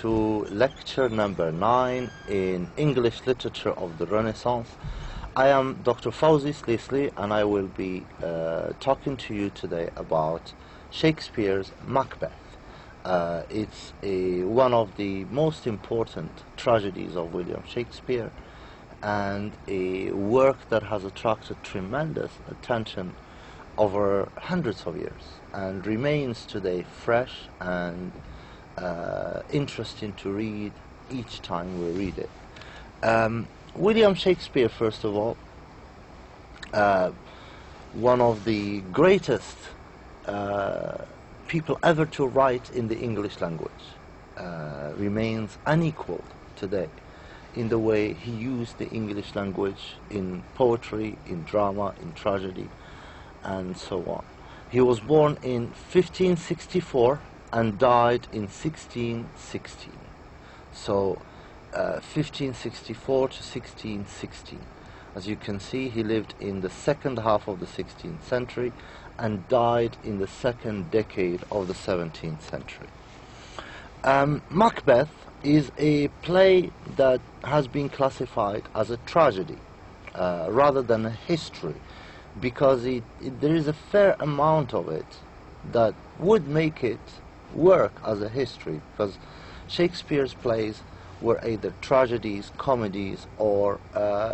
to lecture number 9 in English Literature of the Renaissance. I am Dr. Fawzi Slisli, and I will be talking to you today about Shakespeare's Macbeth. It's one of the most important tragedies of William Shakespeare, and a work that has attracted tremendous attention over hundreds of years and remains today fresh and interesting to read each time we read it. William Shakespeare, first of all, one of the greatest people ever to write in the English language, remains unequaled today in the way he used the English language in poetry, in drama, in tragedy, and so on. He was born in 1564 and died in 1616. So 1564 to 1616. As you can see, he lived in the second half of the 16th century and died in the second decade of the 17th century. Macbeth is a play that has been classified as a tragedy rather than a history, because there is a fair amount of it that would make it work as a history, because Shakespeare's plays were either tragedies, comedies, or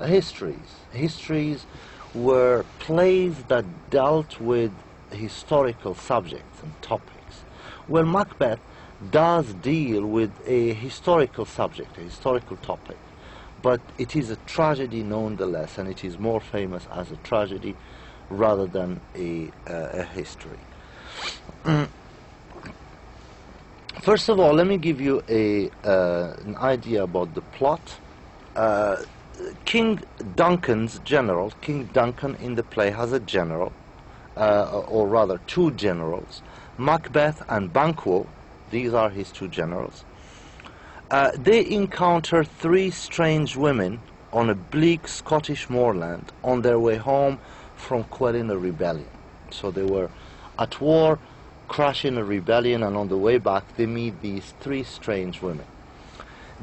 histories. Histories were plays that dealt with historical subjects and topics. Well, Macbeth does deal with a historical subject, a historical topic, but it is a tragedy nonetheless, and it is more famous as a tragedy rather than a history. First of all, let me give you an idea about the plot. King Duncan's general, King Duncan in the play has a general, or rather two generals, Macbeth and Banquo. These are his two generals. They encounter three strange women on a bleak Scottish moorland on their way home from quelling a rebellion. So they were at war, crashing a rebellion, and on the way back they meet these three strange women.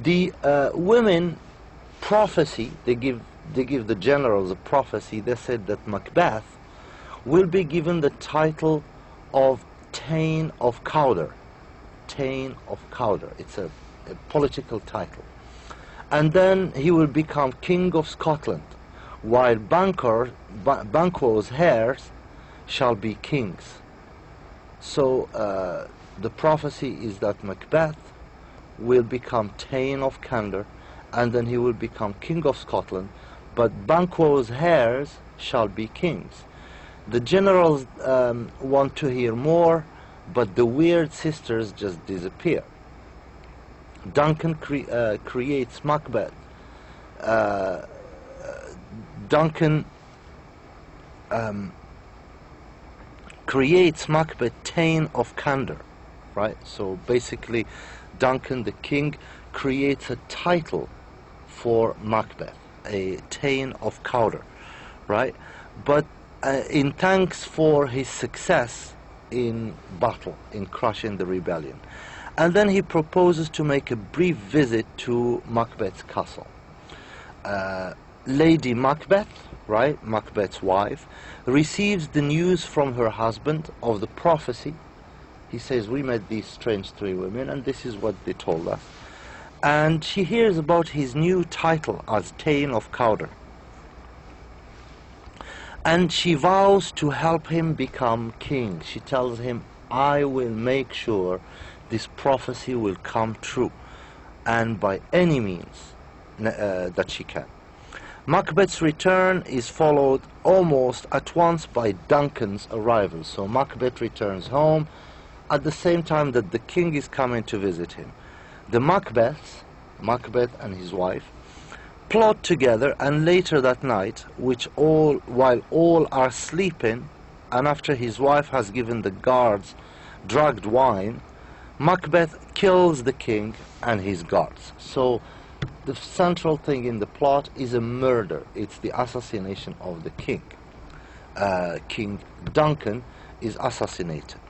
The women prophecy, they give the generals a prophecy. They said that Macbeth will be given the title of Thane of Cawdor. Thane of Cawdor. It's a political title. And then he will become King of Scotland, while Banquo's heirs shall be kings. So the prophecy is that Macbeth will become Thane of Cawdor, and then he will become King of Scotland, but Banquo's heirs shall be kings. The generals want to hear more, but the weird sisters just disappear. Duncan creates Macbeth. Duncan creates Macbeth Thane of Cawdor, right? So basically, Duncan the king creates a title for Macbeth, a Thane of Cawdor, right? But in thanks for his success in battle, in crushing the rebellion. And then he proposes to make a brief visit to Macbeth's castle. Lady Macbeth, right, Macbeth's wife, receives the news from her husband of the prophecy. He says, we met these strange three women, and this is what they told us. And she hears about his new title as Thane of Cawdor. And she vows to help him become king. She tells him, I will make sure this prophecy will come true, and by any means that she can. Macbeth's return is followed almost at once by Duncan's arrival. So Macbeth returns home at the same time that the king is coming to visit him. The Macbeth and his wife, plot together, and later that night, while all are sleeping, and after his wife has given the guards drugged wine, Macbeth kills the king and his guards. So the central thing in the plot is a murder. It's the assassination of the king. King Duncan is assassinated.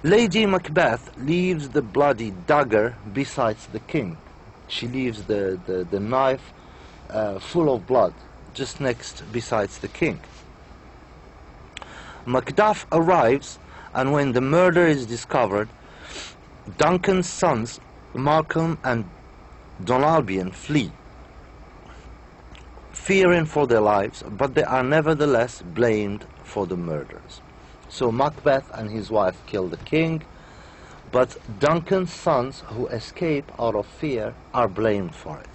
Lady Macbeth leaves the bloody dagger besides the king. She leaves the knife full of blood just next besides the king. Macduff arrives, and when the murder is discovered, Duncan's sons Malcolm and Donalbain flee, fearing for their lives, but they are nevertheless blamed for the murders. So Macbeth and his wife kill the king, but Duncan's sons, who escape out of fear, are blamed for it.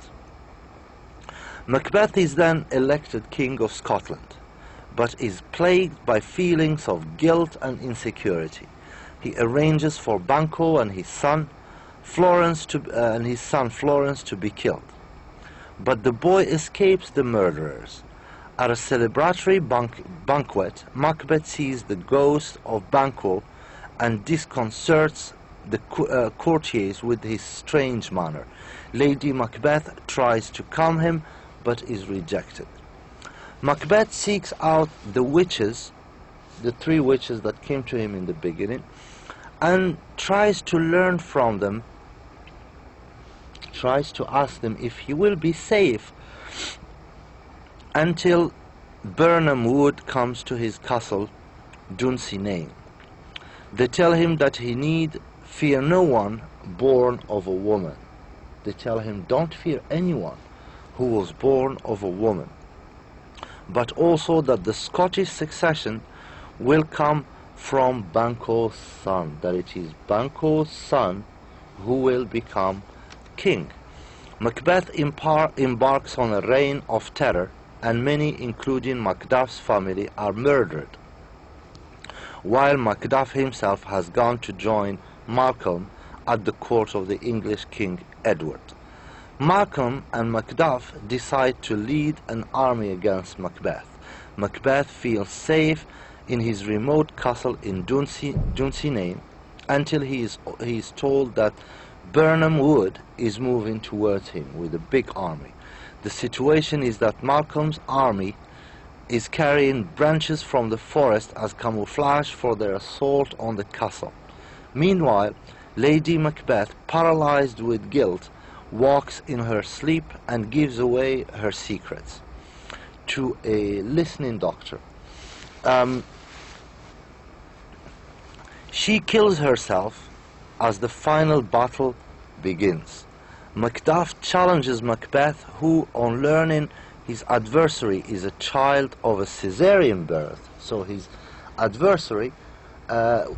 Macbeth is then elected King of Scotland, but is plagued by feelings of guilt and insecurity. He arranges for Banquo and his son Florence to be killed. But the boy escapes the murderers. At a celebratory banquet, Macbeth sees the ghost of Banquo and disconcerts the courtiers with his strange manner. Lady Macbeth tries to calm him, but is rejected. Macbeth seeks out the witches, the three witches that came to him in the beginning, and tries to learn from them, tries to ask them if he will be safe, until Birnam Wood comes to his castle, Dunsinane. They tell him that he need fear no one born of a woman. They tell him, don't fear anyone who was born of a woman, but also that the Scottish succession will come from Banquo's son, that it is Banquo's son who will become king. Macbeth embarks on a reign of terror, and many, including Macduff's family, are murdered, while Macduff himself has gone to join Malcolm at the court of the English King Edward. Malcolm and Macduff decide to lead an army against Macbeth. Macbeth feels safe in his remote castle in Dunsinane until he is told that Birnam Wood is moving towards him with a big army. The situation is that Malcolm's army is carrying branches from the forest as camouflage for their assault on the castle. Meanwhile, Lady Macbeth, paralyzed with guilt, walks in her sleep and gives away her secrets to a listening doctor. She kills herself as the final battle begins. Macduff challenges Macbeth, who, on learning his adversary is a child of a Caesarean birth, so his adversary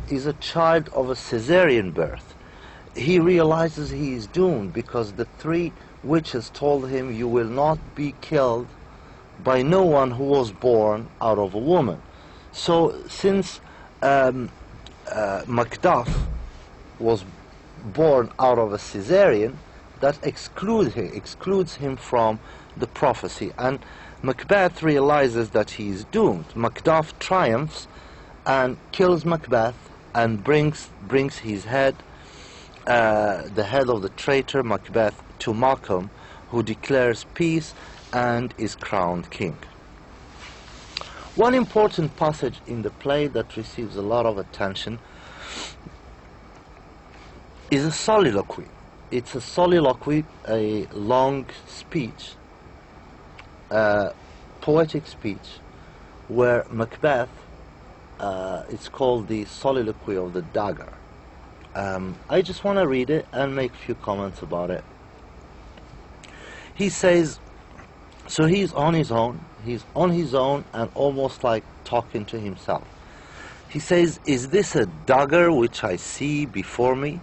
is a child of a Caesarean birth, he realizes he is doomed, because the three witches told him, you will not be killed by no one who was born out of a woman. So since Macduff was born out of a Caesarean, that excludes him from the prophecy, and Macbeth realizes that he is doomed. Macduff triumphs and kills Macbeth and brings his head, the head of the traitor Macbeth, to Malcolm, who declares peace and is crowned king. One important passage in the play that receives a lot of attention is a soliloquy. It's a soliloquy, a long speech, poetic speech, where Macbeth, it's called the Soliloquy of the Dagger. I just want to read it and make a few comments about it. He says, so he's on his own and almost like talking to himself. He says, is this a dagger which I see before me?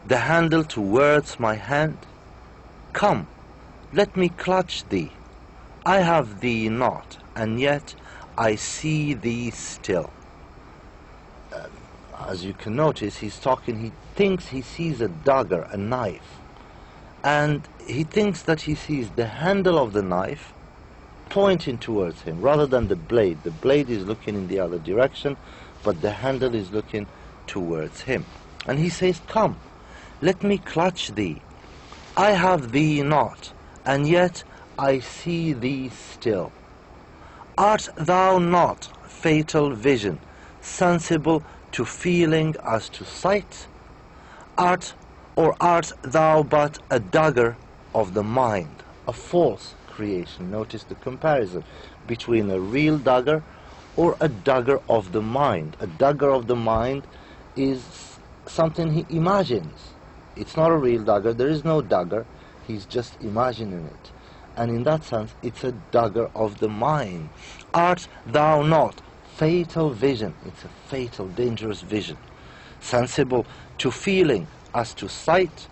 The handle towards my hand? Come, let me clutch thee. I have thee not, and yet I see thee still. As you can notice, he's talking, he thinks he sees a dagger, a knife, and he thinks that he sees the handle of the knife pointing towards him rather than the blade. The blade is looking in the other direction, but the handle is looking towards him. And he says, come, let me clutch thee. I have thee not, and yet I see thee still. Art thou not, fatal vision, sensible to feeling as to sight? Art thou but a dagger of the mind, a false creation? Notice the comparison between a real dagger or a dagger of the mind. A dagger of the mind is something he imagines. It's not a real dagger, there is no dagger, he's just imagining it. And in that sense, it's a dagger of the mind. Art thou not fatal vision? It's a fatal, dangerous vision. Sensible to feeling as to sight?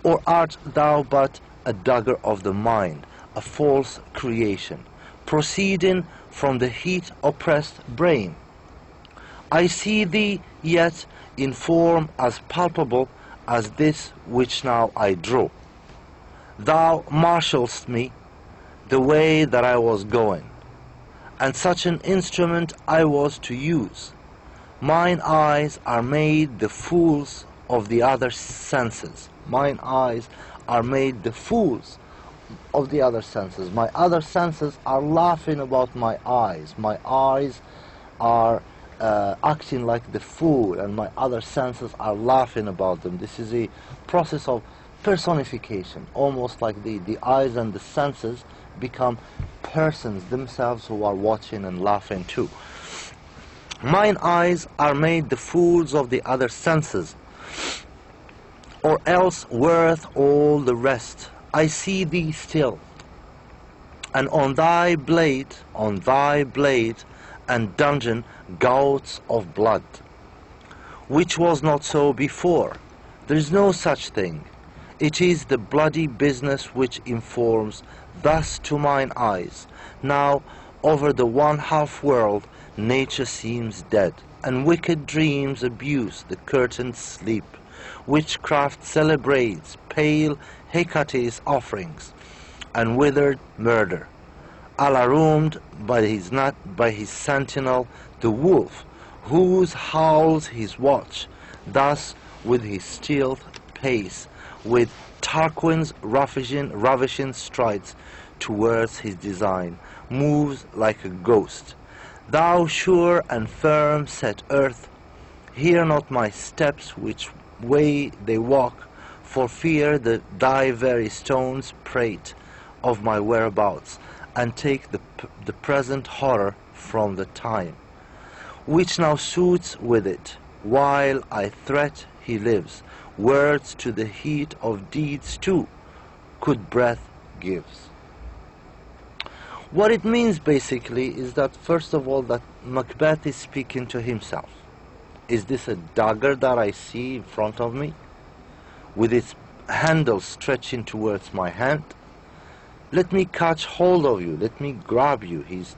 Or art thou but a dagger of the mind, a false creation, proceeding from the heat oppressed brain? I see thee yet in form as palpable as this which now I draw. Thou marshalst me the way that I was going, and such an instrument I was to use. Mine eyes are made the fools of the other senses. Mine eyes are made the fools of the other senses. My other senses are laughing about my eyes. My eyes are acting like the fool, and my other senses are laughing about them. This is a process of personification, almost like the eyes and the senses become persons themselves who are watching and laughing too. Mine eyes are made the fools of the other senses, or else worth all the rest. I see thee still, and on thy blade and dungeon gouts of blood, which was not so before. There is no such thing. It is the bloody business which informs thus to mine eyes. Now over the one half world nature seems dead, and wicked dreams abuse the curtained sleep. Witchcraft celebrates pale Hecate's offerings, and withered murder. Alarmed by his sentinel, the wolf, whose howls his watch, thus with his stealth pace, with Tarquin's ravishing strides towards his design, moves like a ghost. Thou sure and firm set earth, hear not my steps which way they walk, for fear that thy very stones prate of my whereabouts, and take the present horror from the time, which now suits with it, while I threat he lives. Words to the heat of deeds too, could breath gives. What it means basically is that, first of all, that Macbeth is speaking to himself. Is this a dagger that I see in front of me, with its handle stretching towards my hand? Let me catch hold of you, let me grab you. He's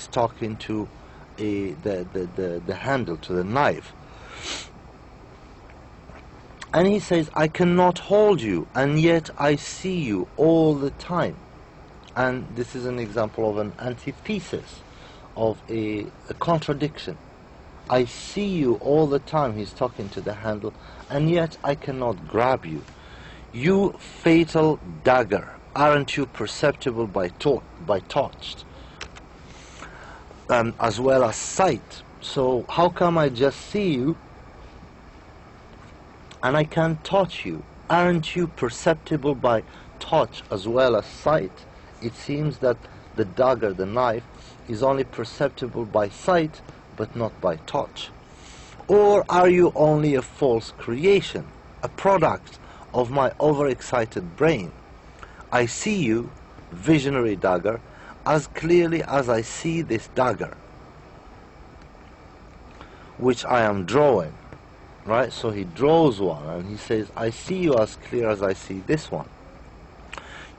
talking to the handle, to the knife. And he says, I cannot hold you, and yet I see you all the time. And this is an example of an antithesis, of a contradiction. I see you all the time, he's talking to the handle, and yet I cannot grab you. You fatal dagger, aren't you perceptible by touch, as well as sight? So how come I just see you and I can't touch you? Aren't you perceptible by touch as well as sight? It seems that the dagger, the knife, is only perceptible by sight, but not by touch. Or are you only a false creation, a product of my overexcited brain? I see you, visionary dagger, as clearly as I see this dagger, which I am drawing. Right? So he draws one, and he says, I see you as clear as I see this one.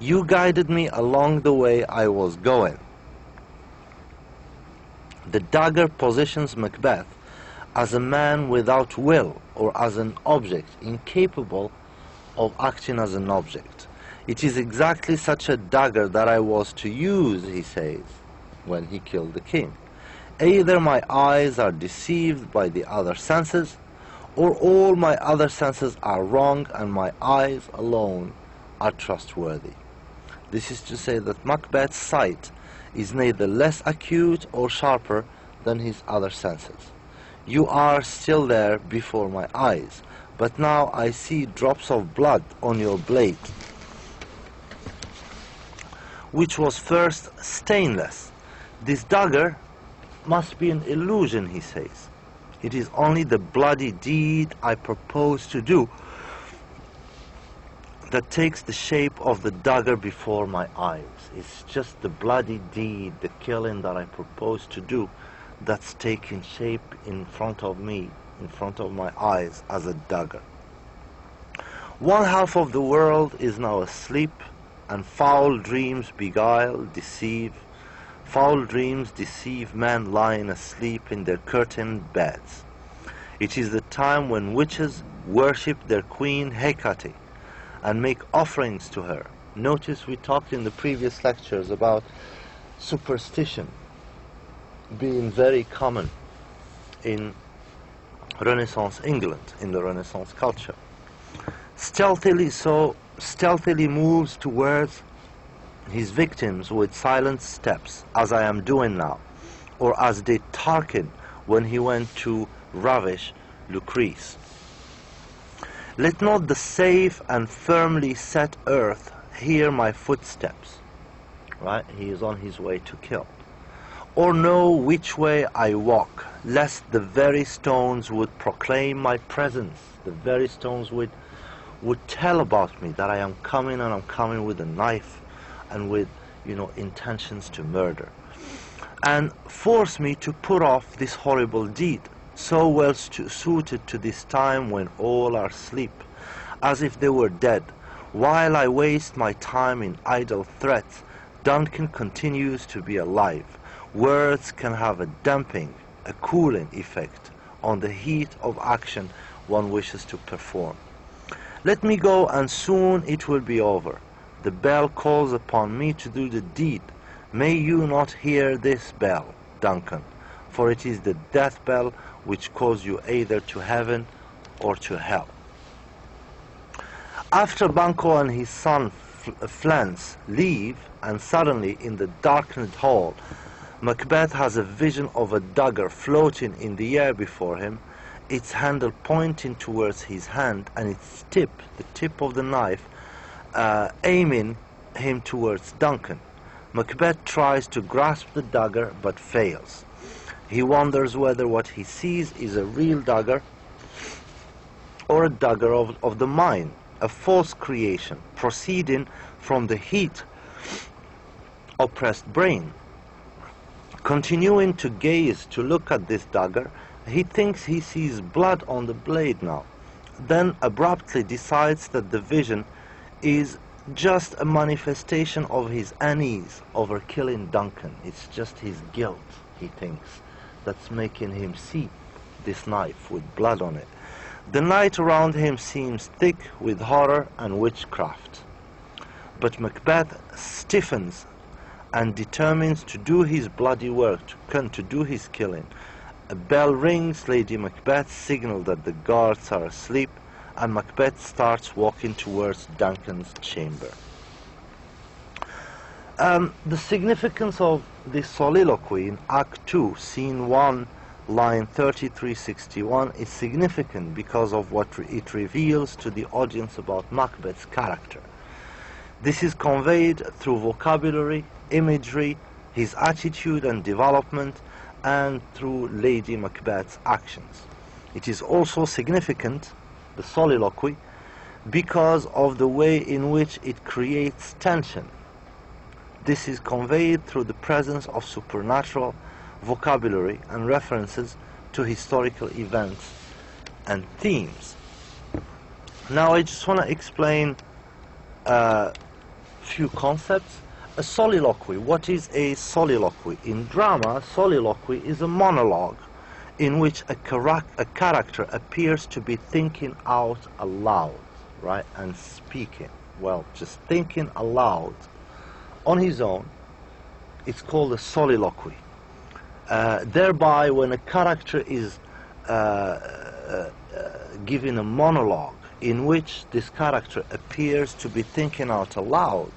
You guided me along the way I was going. The dagger positions Macbeth as a man without will, or as an object incapable of acting as an object. It is exactly such a dagger that I was to use, he says, when he killed the king. Either my eyes are deceived by the other senses, or all my other senses are wrong and my eyes alone are trustworthy. This is to say that Macbeth's sight is neither less acute or sharper than his other senses. You are still there before my eyes, but now I see drops of blood on your blade, which was first stainless. This dagger must be an illusion, he says. It is only the bloody deed I propose to do that takes the shape of the dagger before my eyes. It's just the bloody deed, the killing that I propose to do, that's taking shape in front of me, in front of my eyes, as a dagger. One half of the world is now asleep, and foul dreams beguile, deceive. Foul dreams deceive men lying asleep in their curtained beds. It is the time when witches worship their queen Hecate and make offerings to her. Notice we talked in the previous lectures about superstition being very common in Renaissance England, in the Renaissance culture. Stealthily moves towards his victims with silent steps, as I am doing now, or as did Tarquin when he went to ravish Lucrece. Let not the safe and firmly set earth hear my footsteps. Right? He is on his way to kill. Or know which way I walk, lest the very stones would proclaim my presence. The very stones would tell about me that I am coming, and I'm coming with a knife and with, intentions to murder. And force me to put off this horrible deed, so well suited to this time when all are asleep, as if they were dead. While I waste my time in idle threats, Duncan continues to be alive. Words can have a damping, a cooling effect on the heat of action one wishes to perform. Let me go, and soon it will be over. The bell calls upon me to do the deed. May you not hear this bell, Duncan, for it is the death bell which calls you either to heaven or to hell. After Banquo and his son Flance leave, and suddenly in the darkened hall, Macbeth has a vision of a dagger floating in the air before him, its handle pointing towards his hand, and its tip, the tip of the knife, aiming him towards Duncan. Macbeth tries to grasp the dagger but fails. He wonders whether what he sees is a real dagger or a dagger of the mind, a false creation proceeding from the heat oppressed brain. Continuing to gaze, to look at this dagger, he thinks he sees blood on the blade now, then abruptly decides that the vision is just a manifestation of his unease over killing Duncan. It's just his guilt, he thinks, that's making him see this knife with blood on it. The night around him seems thick with horror and witchcraft. But Macbeth stiffens and determines to do his bloody work, to do his killing. A bell rings, Lady Macbeth signals that the guards are asleep, and Macbeth starts walking towards Duncan's chamber. The significance of this soliloquy in Act 2, Scene 1, line 3361 is significant because of what it reveals to the audience about Macbeth's character. This is conveyed through vocabulary, imagery, his attitude and development, and through Lady Macbeth's actions. It is also significant, the soliloquy, because of the way in which it creates tension. This is conveyed through the presence of supernatural vocabulary and references to historical events and themes. Now I just want to explain a few concepts. A soliloquy. What is a soliloquy? In drama, soliloquy is a monologue in which a character appears to be thinking out aloud, right, and speaking. Well, just thinking aloud on his own. It's called a soliloquy. Thereby, when a character is giving a monologue in which this character appears to be thinking out aloud,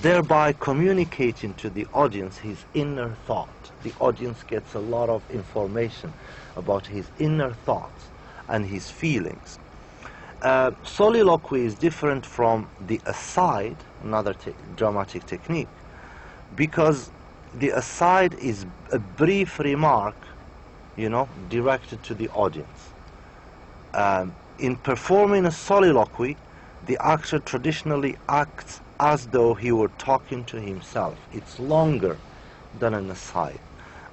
thereby communicating to the audience his inner thought. The audience gets a lot of information about his inner thoughts and his feelings. Soliloquy is different from the aside, another dramatic technique, because the aside is a brief remark, directed to the audience. In performing a soliloquy, the actor traditionally acts as though he were talking to himself. It's longer than an aside,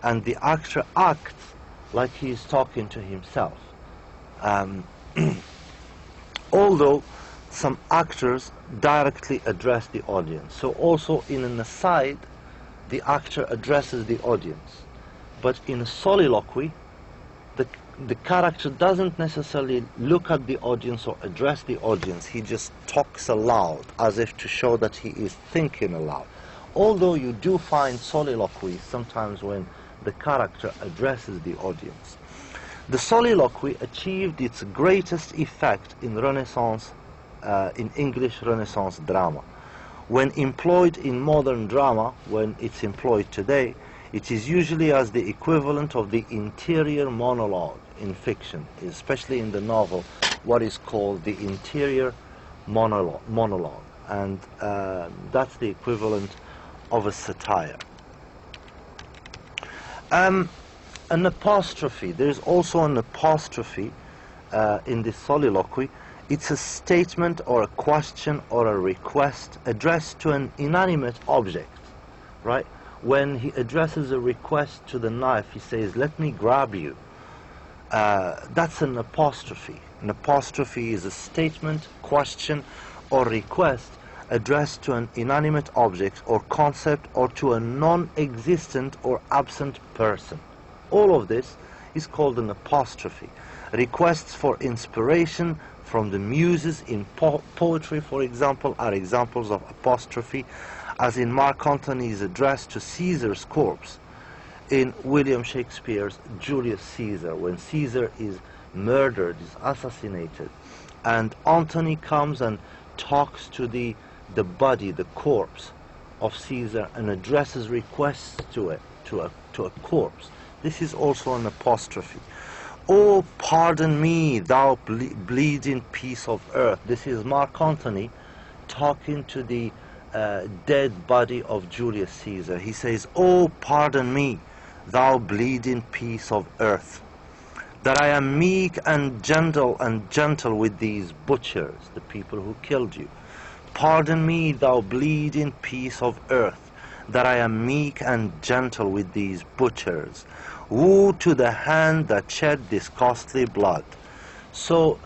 and the actor acts like he is talking to himself. Although some actors directly address the audience. So also in an aside, the actor addresses the audience. But in a soliloquy, the character doesn't necessarily look at the audience or address the audience. He just talks aloud, as if to show that he is thinking aloud. Although you do find soliloquies sometimes when the character addresses the audience. The soliloquy achieved its greatest effect in Renaissance, in English Renaissance drama. When employed in modern drama, when it's employed today, it is usually as the equivalent of the interior monologue in fiction, especially in the novel, what is called the interior monologue, and that's the equivalent of a satire. An apostrophe, there's also an apostrophe in this soliloquy. It's a statement or a question or a request addressed to an inanimate object, right? When he addresses a request to the knife, he says, "Let me grab you." That's an apostrophe. An apostrophe is a statement, question, or request addressed to an inanimate object or concept or to a non-existent or absent person. All of this is called an apostrophe. Requests for inspiration from the muses in poetry, for example, are examples of apostrophe, as in Mark Antony's address to Caesar's corpse in William Shakespeare's Julius Caesar, when Caesar is murdered, is assassinated, and Antony comes and talks to the body, the corpse of Caesar, and addresses requests to it, to a corpse. This is also an apostrophe. "Oh, pardon me, thou bleeding piece of earth." This is Mark Antony talking to the dead body of Julius Caesar. He says, "Oh, pardon me, thou bleeding piece of earth, that I am meek and gentle with these butchers, the people who killed you. Pardon me, thou bleeding piece of earth, that I am meek and gentle with these butchers. Woe to the hand that shed this costly blood." So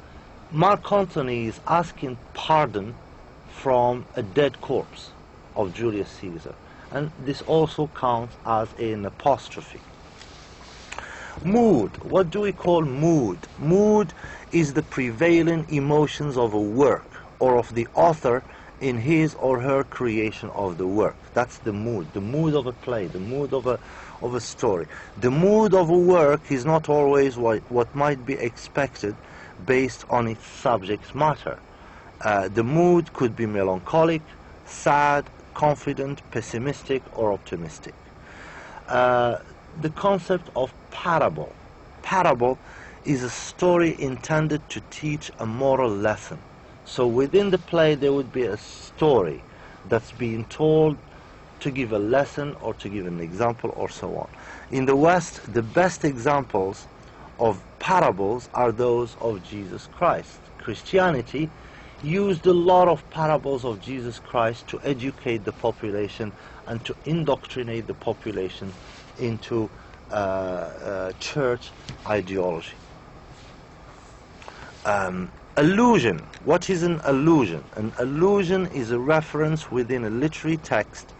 Mark Antony is asking pardon from a dead corpse of Julius Caesar, and this also counts as an apostrophe. Mood. What do we call mood? Mood is the prevailing emotions of a work or of the author in his or her creation of the work. That's the mood of a play, the mood of a story. The mood of a work is not always what might be expected based on its subject matter. The mood could be melancholic, sad, confident, pessimistic, or optimistic. The concept of parable. Parable is a story intended to teach a moral lesson. So within the play there would be a story that's being told to give a lesson or to give an example or so on. In the West, the best examples of parables are those of Jesus Christ. Christianity used a lot of parables of Jesus Christ to educate the population and to indoctrinate the population into church ideology. Allusion. What is an allusion? An allusion is a reference within a literary text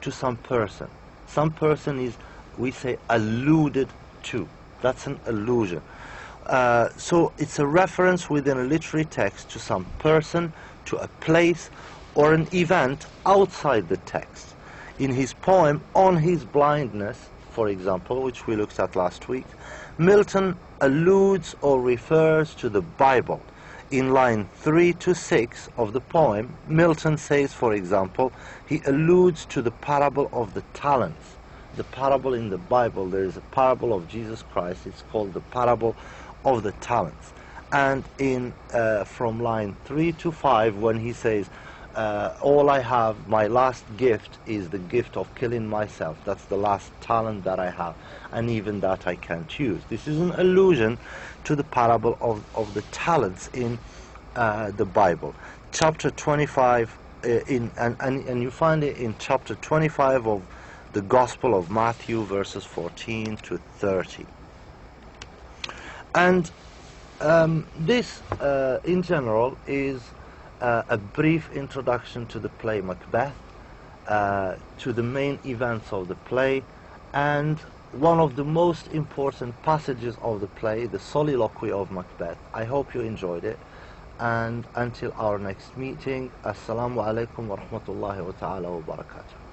to some person. Some person is, we say, alluded to. That's an allusion. So it's a reference within a literary text to some person, to a place, or an event outside the text. In his poem On His Blindness, for example, which we looked at last week, Milton alludes or refers to the Bible in line 3 to 6 of the poem, Milton says, for example, he alludes to the parable of the talents. The parable in the Bible, there is a parable of Jesus Christ, it's called the parable of the talents. And in from line 3 to 5, when he says, all I have, my last gift is the gift of killing myself. That's the last talent that I have, and even that I can't use. This is an allusion to the parable of the talents in the Bible. Chapter 25, and you find it in chapter 25 of the Gospel of Matthew, verses 14 to 30. And this, in general, is a brief introduction to the play Macbeth, to the main events of the play, and one of the most important passages of the play, the soliloquy of Macbeth. I hope you enjoyed it, and until our next meeting, Assalamu alaikum wa rahmatullahi wa ta'ala wa barakatuh.